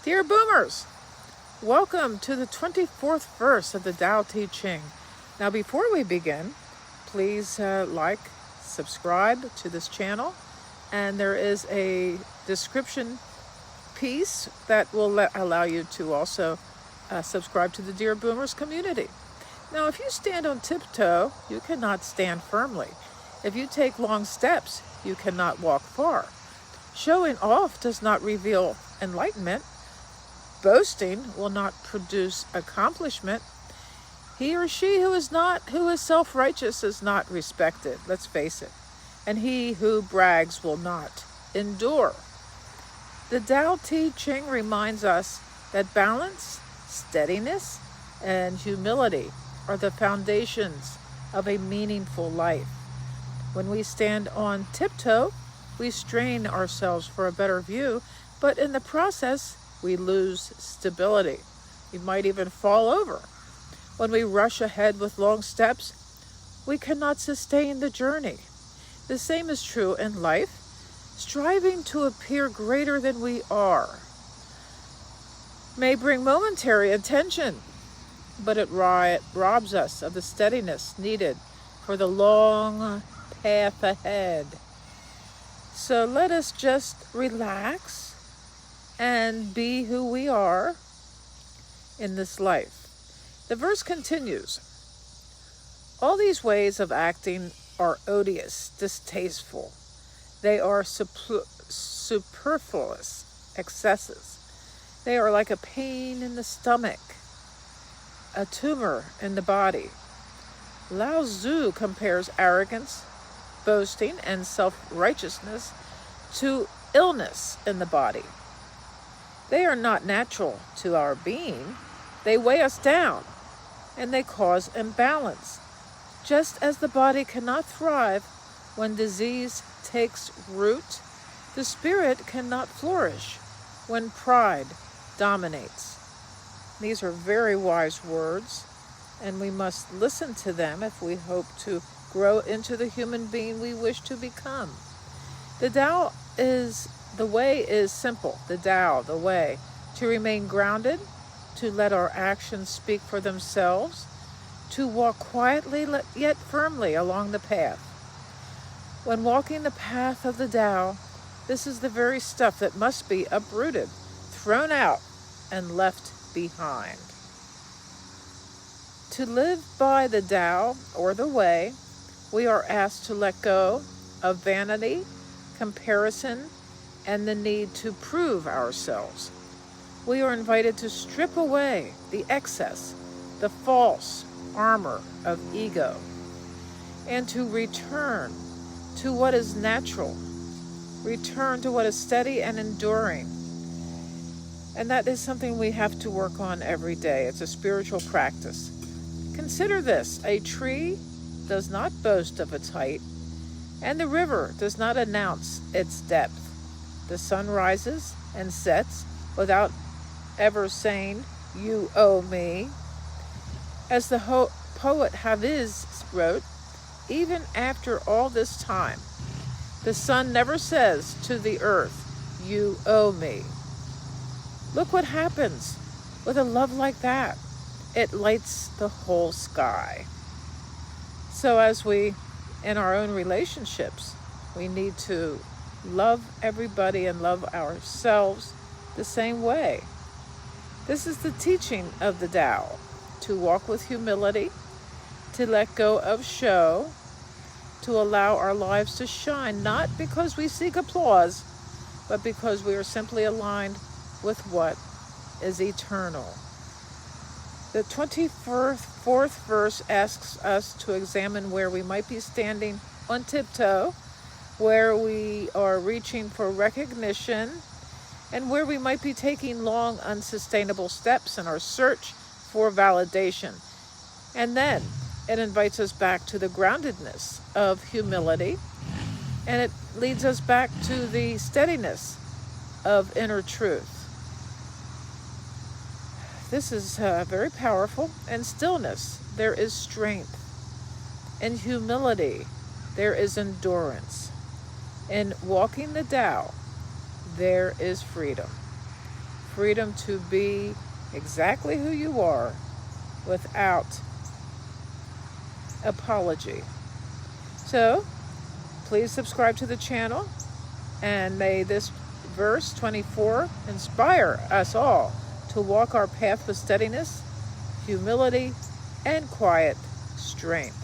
Dear Boomers, welcome to the 24th verse of the Tao Te Ching. Now, before we begin, please subscribe to this channel, and there is a description piece that will allow you to also subscribe to the Dear Boomers community. Now, if you stand on tiptoe, you cannot stand firmly. If you take long steps, you cannot walk far. Showing off does not reveal enlightenment. Boasting will not produce accomplishment. He or she who is self-righteous is not respected, let's face it. And he who brags will not endure. The Tao Te Ching reminds us that balance, steadiness, and humility are the foundations of a meaningful life. When we stand on tiptoe, we strain ourselves for a better view, but in the process, we lose stability. We might even fall over. When we rush ahead with long steps, we cannot sustain the journey. The same is true in life. Striving to appear greater than we are may bring momentary attention, but it robs us of the steadiness needed for the long path ahead. So let us just relax and be who we are in this life. The verse continues, all these ways of acting are odious, distasteful. They are superfluous excesses. They are like a pain in the stomach, a tumor in the body. Lao Tzu compares arrogance, boasting, and self-righteousness to illness in the body. They are not natural to our being. They weigh us down, and they cause imbalance. Just as the body cannot thrive when disease takes root, the spirit cannot flourish when pride dominates. These are very wise words, and we must listen to them if we hope to grow into the human being we wish to become. The way is simple. The Tao, the way, to remain grounded, to let our actions speak for themselves, to walk quietly yet firmly along the path. When walking the path of the Tao, this is the very stuff that must be uprooted, thrown out, and left behind. To live by the Tao, or the way, we are asked to let go of vanity, comparison, and the need to prove ourselves. We are invited to strip away the excess, the false armor of ego, and to return to what is natural, return to what is steady and enduring. And that is something we have to work on every day. It's a spiritual practice. Consider this: a tree does not boast of its height, and the river does not announce its depth. The sun rises and sets without ever saying, "You owe me." As the poet Hafiz wrote, even after all this time, the sun never says to the earth, "You owe me." Look what happens with a love like that. It lights the whole sky. So as we, in our own relationships, we need to love everybody and love ourselves the same way. This is the teaching of the Tao, to walk with humility, to let go of show, to allow our lives to shine, not because we seek applause, but because we are simply aligned with what is eternal. The 24th verse asks us to examine where we might be standing on tiptoe, where we are reaching for recognition, and where we might be taking long, unsustainable steps in our search for validation. And then it invites us back to the groundedness of humility, and it leads us back to the steadiness of inner truth. This is very powerful. In stillness, there is strength. In humility, there is endurance. In walking the Tao, there is freedom. freedom to be exactly who you are without apology. So, please subscribe to the channel, and may this verse 24 inspire us all to walk our path with steadiness, humility, and quiet strength.